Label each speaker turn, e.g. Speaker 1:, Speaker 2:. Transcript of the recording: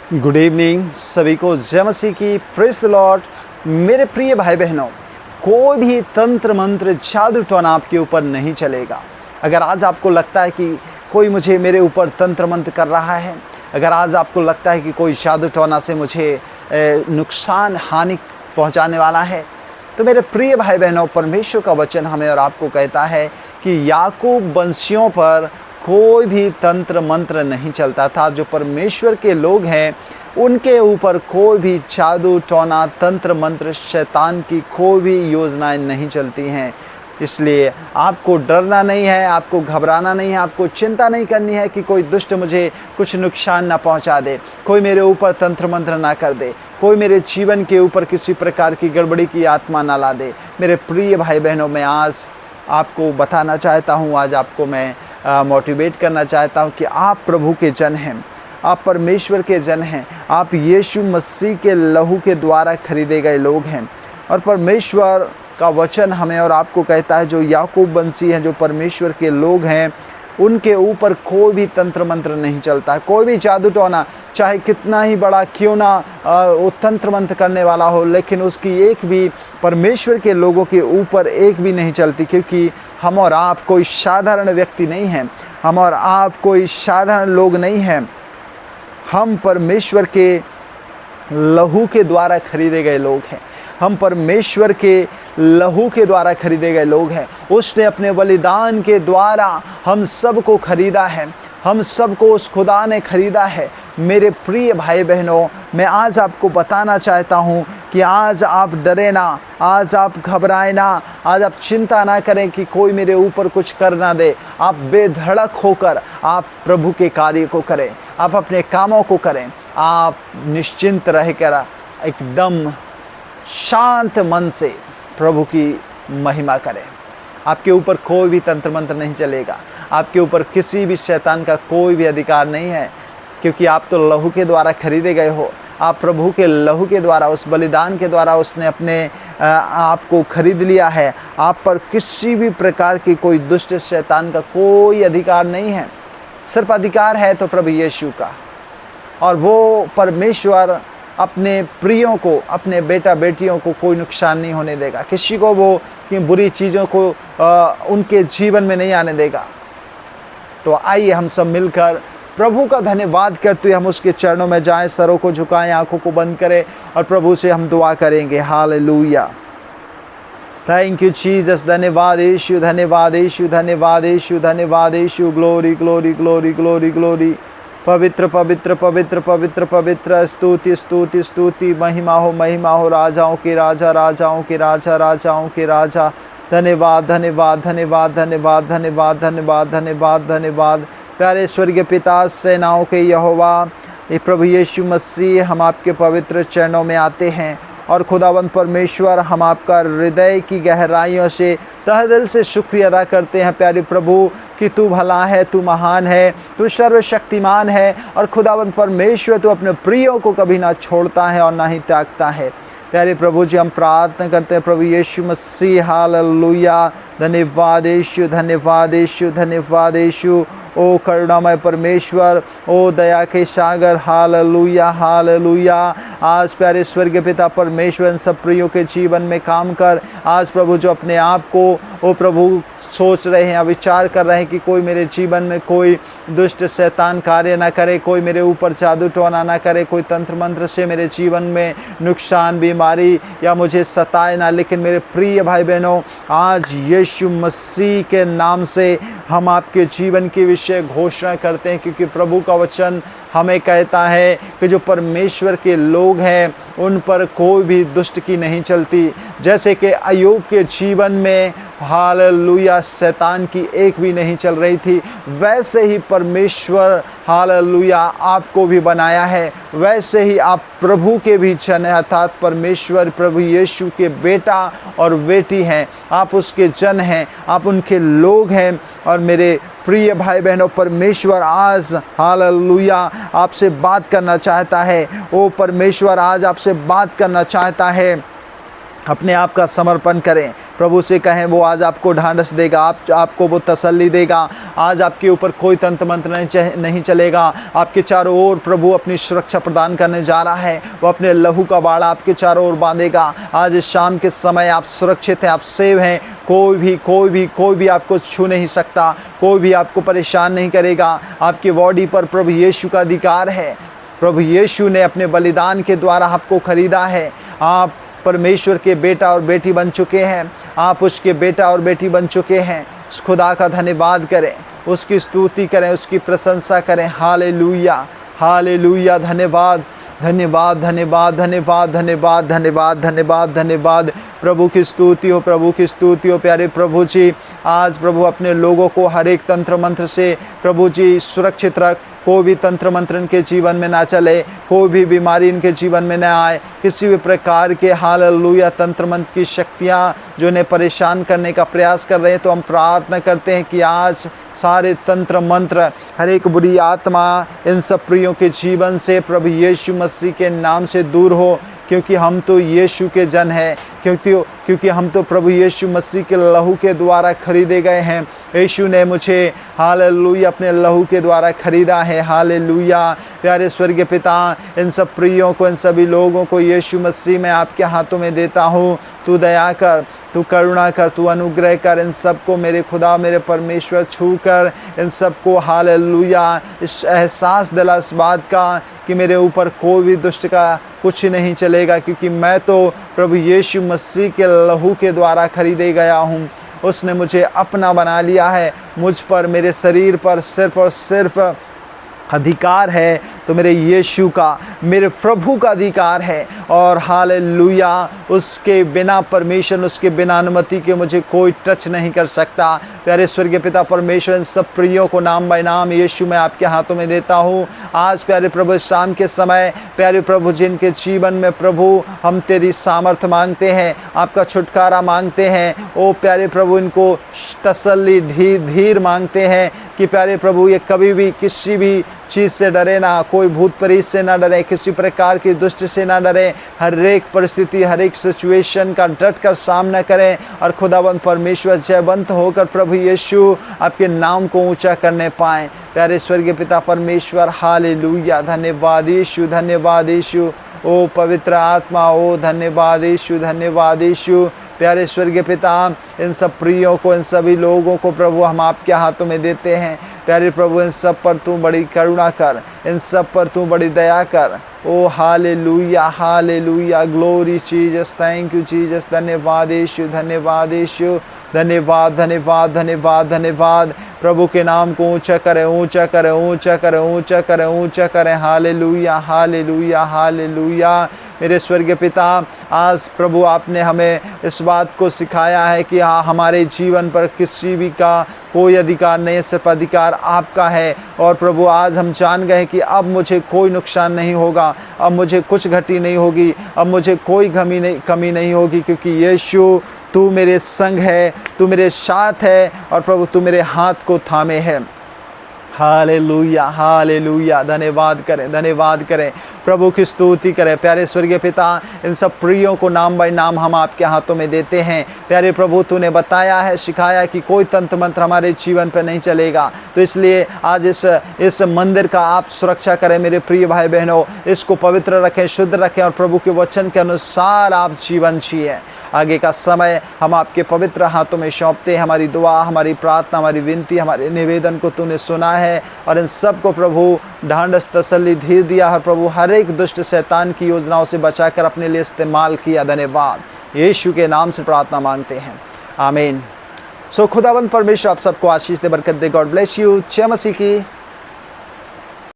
Speaker 1: Good evening सभी को, जय मसीह की, प्रेज द लॉर्ड। मेरे प्रिय भाई बहनों, कोई भी तंत्र मंत्र जादू टोना आपके ऊपर नहीं चलेगा। अगर आज आपको लगता है कि कोई मेरे ऊपर तंत्र मंत्र कर रहा है, अगर आज आपको लगता है कि कोई जादू टोना से मुझे नुकसान हानि पहुंचाने वाला है, तो मेरे प्रिय भाई बहनों, परमेश्वर का वचन हमें और आपको कहता है कि याकूब वंशियों पर कोई भी तंत्र मंत्र नहीं चलता था। जो परमेश्वर के लोग हैं उनके ऊपर कोई भी जादू टोना, तंत्र मंत्र, शैतान की कोई भी योजनाएं नहीं चलती हैं। इसलिए आपको डरना नहीं है, आपको घबराना नहीं है, आपको चिंता नहीं करनी है कि कोई दुष्ट मुझे कुछ नुकसान ना पहुंचा दे, कोई मेरे ऊपर तंत्र मंत्र ना कर दे, कोई मेरे जीवन के ऊपर किसी प्रकार की गड़बड़ी की आत्मा ना ला दे। मेरे प्रिय भाई बहनों, मैं आज आपको बताना चाहता हूँ, आज आपको मैं मोटिवेट करना चाहता हूँ कि आप प्रभु के जन हैं, आप परमेश्वर के जन हैं, आप यीशु मसीह के लहू के द्वारा खरीदे गए लोग हैं। और परमेश्वर का वचन हमें और आपको कहता है, जो याकूब वंशी हैं, जो परमेश्वर के लोग हैं, उनके ऊपर कोई भी तंत्र मंत्र नहीं चलता। कोई भी जादू टोना, चाहे कितना ही बड़ा क्यों ना वो तंत्र मंत्र करने वाला हो, लेकिन उसकी एक भी परमेश्वर के लोगों के ऊपर एक भी नहीं चलती। क्योंकि हम और आप कोई साधारण व्यक्ति नहीं हैं, हम और आप कोई साधारण लोग नहीं हैं। हम परमेश्वर के लहू के द्वारा खरीदे गए लोग हैं, हम परमेश्वर के लहू के द्वारा खरीदे गए लोग हैं। उसने अपने बलिदान के द्वारा हम सबको खरीदा है, हम सबको उस खुदा ने खरीदा है। मेरे प्रिय भाई बहनों, मैं आज आपको बताना चाहता हूँ कि आज आप डरे ना, आज आप घबराए ना, आज आप चिंता ना करें कि कोई मेरे ऊपर कुछ कर ना दे। आप बेधड़क होकर आप प्रभु के कार्य को करें, आप अपने कामों को करें, आप निश्चिंत रहकर एकदम शांत मन से प्रभु की महिमा करें। आपके ऊपर कोई भी तंत्र मंत्र नहीं चलेगा, आपके ऊपर किसी भी शैतान का कोई भी अधिकार नहीं है, क्योंकि आप तो लहू के द्वारा खरीदे गए हो। आप प्रभु के लहू के द्वारा, उस बलिदान के द्वारा उसने अपने आपको खरीद लिया है। आप पर किसी भी प्रकार की कोई दुष्ट शैतान का कोई अधिकार नहीं है। सिर्फ अधिकार है तो प्रभु यीशु का। और वो परमेश्वर अपने प्रियों को, अपने बेटा बेटियों को कोई नुकसान नहीं होने देगा, किसी को वो कि बुरी चीज़ों को उनके जीवन में नहीं आने देगा। तो आइए हम सब मिलकर प्रभु का धन्यवाद करते हुए हम उसके चरणों में जाएं, सरों को झुकाएं, आंखों को बंद करें और प्रभु से हम दुआ करेंगे। Hallelujah, thank you Jesus. धन्यवाद यीशु, धन्यवाद यीशु, धन्यवाद यीशु, धन्यवाद Yeshu. Glory glory glory glory glory. पवित्र पवित्र पवित्र पवित्र पवित्र, स्तुति स्तुति स्तुति। महिमा हो राजाओं के राजा, राजाओं के राजा, राजाओं के राजा। धन्यवाद धन्यवाद धन्यवाद धन्यवाद धन्यवाद धन्यवाद धन्यवाद धन्यवाद। प्यारे स्वर्गीय पिता, सेनाओं के यहोवा, ये प्रभु यीशु मसीह, हम आपके पवित्र चरणों में आते हैं और खुदावंद परमेश्वर, हम आपका हृदय की गहराइयों से, तहे दिल से शुक्रिया अदा करते हैं प्यारे प्रभु कि तू भला है, तू महान है, तू सर्वशक्तिमान है। और खुदावंद परमेश्वर, तू अपने प्रियों को कभी ना छोड़ता है और ना ही त्यागता है। प्यारे प्रभु जी, हम प्रार्थना करते हैं प्रभु यीशु मसीह, हालेलुया। धन्यवाद यीशु, धन्यवाद यीशु, धन्यवाद यीशु। ओ करुणामय परमेश्वर, ओ दया के सागर, हालेलुया हालेलुया। आज प्यारे स्वर्गीय पिता परमेश्वर, इन सब प्रियों के जीवन में काम कर। आज प्रभु, जो अपने आप को ओ प्रभु सोच रहे हैं, विचार कर रहे हैं कि कोई मेरे जीवन में कोई दुष्ट शैतान कार्य ना करे, कोई मेरे ऊपर जादू टोना ना करे, कोई तंत्र मंत्र से मेरे जीवन में नुकसान, बीमारी या मुझे सताए ना। लेकिन मेरे प्रिय भाई बहनों, आज यीशु मसीह के नाम से हम आपके जीवन के विषय घोषणा करते हैं, क्योंकि प्रभु का वचन हमें कहता है कि जो परमेश्वर के लोग हैं उन पर कोई भी दुष्ट की नहीं चलती। जैसे कि अय्यूब के जीवन में हालेलुया शैतान की एक भी नहीं चल रही थी, वैसे ही परमेश्वर हालेलुया आपको भी बनाया है। वैसे ही आप प्रभु के भी जन हैं, अर्थात परमेश्वर प्रभु यीशु के बेटा और बेटी हैं। आप उसके जन हैं, आप उनके लोग हैं। और मेरे प्रिय भाई बहनों, परमेश्वर आज हालेलुया आपसे बात करना चाहता है। ओ परमेश्वर आज आपसे बात करना चाहता है। अपने आप का समर्पण करें, प्रभु से कहें, वो आज आपको ढांढस देगा, आपको वो तसल्ली देगा। आज आपके ऊपर कोई तंत्र मंत्र नहीं चलेगा। आपके चारों ओर प्रभु अपनी सुरक्षा प्रदान करने जा रहा है। वो अपने लहू का बाड़ा आपके चारों ओर बांधेगा। आज इस शाम के समय आप सुरक्षित हैं, आप सेव हैं। कोई भी आपको छू नहीं सकता, कोई भी आपको परेशान नहीं करेगा। आपकी बॉडी पर प्रभु यीशु का अधिकार है। प्रभु यीशु ने अपने बलिदान के द्वारा आपको खरीदा है। आप परमेश्वर के बेटा और बेटी बन चुके हैं। आप उसके बेटा और बेटी बन चुके हैं। उस खुदा का धन्यवाद करें, उसकी स्तुति करें, उसकी प्रशंसा करें। Hallelujah, hallelujah. धन्यवाद, धन्यवाद, धन्यवाद, धन्यवाद, धन्यवाद, धन्यवाद, धन्यवाद, धन्यवाद। प्रभु की स्तुति हो, प्रभु की स्तुति हो। प्यारे प्रभु जी, आज प्रभु अपने लोगों को हर एक तंत्र मंत्र से प्रभु जी सुरक्षित रख। कोई भी तंत्र मंत्र इनके जीवन में ना चले, कोई भी बीमारी इनके जीवन में ना आए, किसी भी प्रकार के हालेलुया तंत्र मंत्र की शक्तियाँ जो इन्हें परेशान करने का प्रयास कर रहे हैं, तो हम प्रार्थना करते हैं कि आज सारे तंत्र मंत्र, हर एक बुरी आत्मा इन सब प्रियों के जीवन से प्रभु यीशु मसीह के नाम से दूर हो। क्योंकि हम तो यीशु के जन हैं, क्योंकि हम तो प्रभु यीशु मसीह के लहू के द्वारा खरीदे गए हैं। यीशु ने मुझे हालेलुया अपने लहू के द्वारा खरीदा है। हालेलुया। प्यारे स्वर्गीय पिता, इन सब प्रियों को, इन सभी लोगों को यीशु मसीह में आपके हाथों में देता हूँ। तू दया कर, तू करुणा कर, तू अनुग्रह कर। इन सबको मेरे खुदा, मेरे परमेश्वर छू कर इन सबको हालेलुया इस एहसास दिला इस बात का कि मेरे ऊपर कोई भी दुष्ट का कुछ नहीं चलेगा, क्योंकि मैं तो प्रभु यीशु मसीह के लहू के द्वारा खरीदे गया हूँ। उसने मुझे अपना बना लिया है। मुझ पर, मेरे शरीर पर सिर्फ और सिर्फ अधिकार है तो मेरे यीशु का, मेरे प्रभु का अधिकार है। और हालेलुया, उसके बिना परमिशन, उसके बिना अनुमति के मुझे कोई टच नहीं कर सकता। प्यारे स्वर्गीय पिता परमेश्वर, इन सब प्रियों को नाम बाय नाम यीशु मैं आपके हाथों में देता हूँ। आज प्यारे प्रभु शाम के समय, प्यारे प्रभु जिनके जीवन में प्रभु हम तेरी सामर्थ मांगते हैं, आपका छुटकारा मांगते हैं, ओ प्यारे प्रभु इनको तसल्ली, धीर मांगते हैं कि प्यारे प्रभु ये कभी भी किसी भी चीज़ से डरे ना, कोई भूत प्रेत से ना डरे, किसी प्रकार की दुष्ट से ना डरे। हर एक परिस्थिति, हर एक सिचुएशन का डट कर सामना करें और खुदावंद परमेश्वर जयवंत होकर प्रभु यीशु आपके नाम को ऊंचा करने पाएँ। प्यारे स्वर्गीय पिता परमेश्वर, हालेलुया। धन्यवाद यीशु, धन्यवाद यीशु। ओ पवित्र आत्मा, ओ धन्यवाद यीशु, धन्यवाद यीशु। प्यारे स्वर्गीय पिता, इन सब प्रियों को, इन सभी लोगों को प्रभु हम आपके हाथों में देते हैं। प्यारे प्रभु, इन सब पर तू बड़ी करुणा कर, इन सब पर तू बड़ी दया कर। Oh hallelujah, hallelujah. Glory Jesus, thank you Jesus. धन्यवाद यीशु, धन्यवाद यीशु। धन्यवाद, धन्यवाद, धन्यवाद, धन्यवाद। प्रभु के नाम को ऊंचा करें, ऊंचा करें, ऊंचा करें, ऊंचा करें, ऊंचा करें। Hallelujah, hallelujah, hallelujah. मेरे स्वर्गीय पिता, आज प्रभु आपने हमें इस बात को सिखाया है कि हाँ, हमारे जीवन पर किसी भी का कोई अधिकार नहीं है, सिर्फ अधिकार आपका है। और प्रभु आज हम जान गए कि अब मुझे कोई नुकसान नहीं होगा, अब मुझे कुछ घटी नहीं होगी, अब मुझे कोई कमी नहीं होगी, क्योंकि यीशु तू मेरे संग है, तू मेरे साथ है और प्रभु तू मेरे हाथ को थामे है। Hallelujah, hallelujah. धन्यवाद करें, धन्यवाद करें, प्रभु की स्तुति करें। प्यारे स्वर्गीय पिता, इन सब प्रियों को नाम बाय नाम हम आपके हाथों में देते हैं। प्यारे प्रभु, तूने बताया है, सिखाया कि कोई तंत्र मंत्र हमारे जीवन पर नहीं चलेगा, तो इसलिए आज इस मंदिर का आप सुरक्षा करें। मेरे प्रिय भाई बहनों, इसको पवित्र रखें, शुद्ध रखें और प्रभु के वचन के अनुसार आप जीवन जिए। आगे का समय हम आपके पवित्र हाथों में सौंपते हैं। हमारी दुआ, हमारी प्रार्थना, हमारी विनती, हमारे निवेदन को तूने सुना है और इन सब को प्रभु ढांढस, तसल्ली, धीर दिया है। प्रभु हर एक दुष्ट शैतान की योजनाओं से बचाकर अपने लिए इस्तेमाल किया। धन्यवाद, यीशु के नाम से प्रार्थना मांगते हैं, आमीन। सो खुदावंद परमेश्वर आप सबको आशीष दे, बरकत दे। God bless you. जय मसीह की।